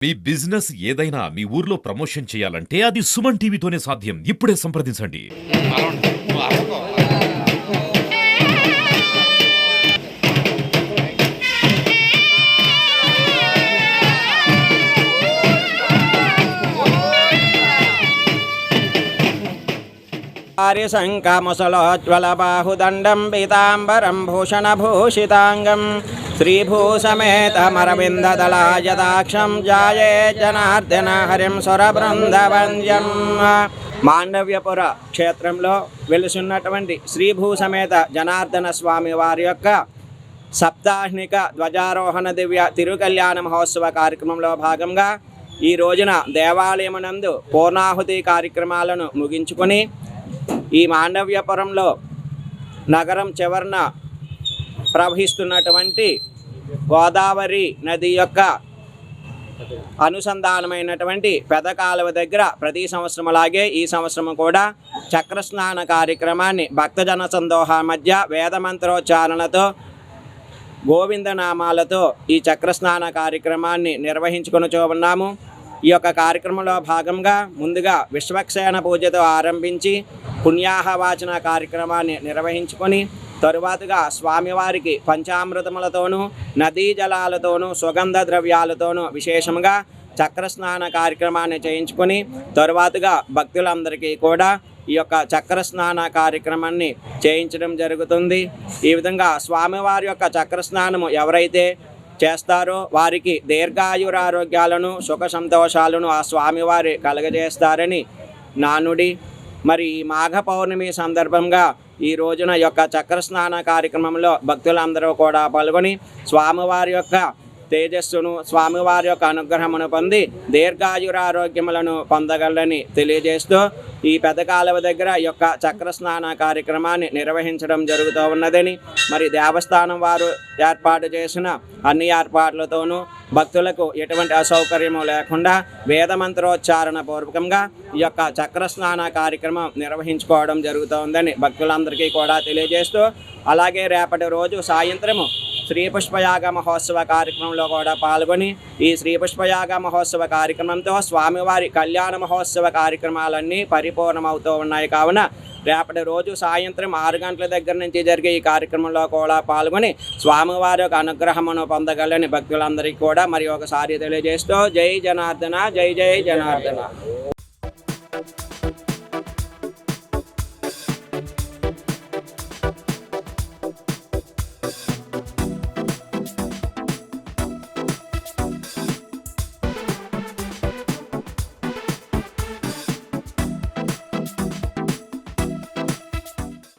మీ business ఏదైనా మీ ఊర్లో promotion చేయాలంటే అది సుమన్ టీవీతోనే సాధ్యం. ఇప్పుడే సంప్రదించండి. ఆర్యశంకముసలోజ్వలబాహుదండం పీతాంబరం భూషణభూషితాంగం శ్రీభూసమేతమరవిందదళాయదాక్షం జాయే జనార్దన హరిం సురబృందవంద్యం. మాండవ్యపుర క్షేత్రంలో వెలుసున్నటువంటి శ్రీభూసమేత జనార్దన స్వామి వారి యొక్క సప్తాహ్నిక ధ్వజారోహణ దివ్య తిరుకల్యాణ మహోత్సవ కార్యక్రమంలో భాగంగా ఈ రోజున దేవాలయమునందు పూర్ణాహుతి కార్యక్రమాలను ముగించుకొని ఈ మాండవ్యపురంలో నగరం చివరన ప్రవహిస్తున్నటువంటి గోదావరి నది యొక్క అనుసంధానమైనటువంటి పెద్ద కాలువ దగ్గర ప్రతి సంవత్సరం అలాగే ఈ సంవత్సరం కూడా చక్రస్నాన కార్యక్రమాన్ని భక్తజన సందోహ మధ్య వేదమంత్రోచ్చారణతో గోవిందనామాలతో ఈ చక్రస్నాన కార్యక్రమాన్ని నిర్వహించుకొనుచూ ఉన్నాము. ఈ యొక్క కార్యక్రమంలో భాగంగా ముందుగా విశ్వక్సేన పూజతో ఆరంభించి పుణ్యాహవాచన కార్యక్రమాన్ని నిర్వహించుకొని తరువాతగా స్వామివారికి పంచామృతములతోనూ నదీ జలాలతోనూ సుగంధ ద్రవ్యాలతోనూ విశేషంగా చక్రస్నాన కార్యక్రమాన్ని చేయించుకొని తరువాతగా భక్తులందరికీ కూడా ఈ యొక్క చక్రస్నాన కార్యక్రమాన్ని చేయించడం జరుగుతుంది. ఈ విధంగా స్వామివారి యొక్క చక్రస్నానము ఎవరైతే చేస్తారో వారికి దీర్ఘాయురారోగ్యాలను సుఖ సంతోషాలను ఆ స్వామివారి కలగజేస్తారని నానుడి. మరి ఈ మాఘ పౌర్ణమి సందర్భంగా ఈ రోజున యొక్క చక్రస్నాన కార్యక్రమంలో భక్తులందరూ కూడా పాల్గొని స్వామివారి యొక్క తేజస్సును స్వామివారి యొక్క అనుగ్రహమును పొంది దీర్ఘాయురారోగ్యములను పొందగలని తెలియజేస్తూ ఈ పెద్ద కాలువ దగ్గర యొక్క చక్రస్నాన కార్యక్రమాన్ని నిర్వహించడం జరుగుతూ ఉన్నదని, మరి దేవస్థానం వారు ఏర్పాటు చేసిన అన్ని ఏర్పాట్లతోనూ భక్తులకు ఎటువంటి అసౌకర్యము లేకుండా వేదమంత్రోచ్చారణ పూర్వకంగా ఈ యొక్క చక్రస్నాన కార్యక్రమం నిర్వహించుకోవడం జరుగుతోందని భక్తులందరికీ కూడా తెలియజేస్తూ, అలాగే రేపటి రోజు సాయంత్రము శ్రీ పుష్పయాగ మహోత్సవ కార్యక్రమంలో కూడా పాల్గొని ఈ శ్రీ పుష్పయాగ మహోత్సవ కార్యక్రమంతో స్వామివారి కళ్యాణ మహోత్సవ కార్యక్రమాలన్నీ పరిపూర్ణమవుతూ ఉన్నాయి. కావున రేపటి రోజు సాయంత్రం 6 గంటల దగ్గర నుంచి జరిగే ఈ కార్యక్రమంలో కూడా పాల్గొని స్వామివారి యొక్క అనుగ్రహమును పొందగలని భక్తులందరికీ కూడా మరి ఒకసారి తెలియజేస్తూ జై జనార్దన, జై జై జనార్దన.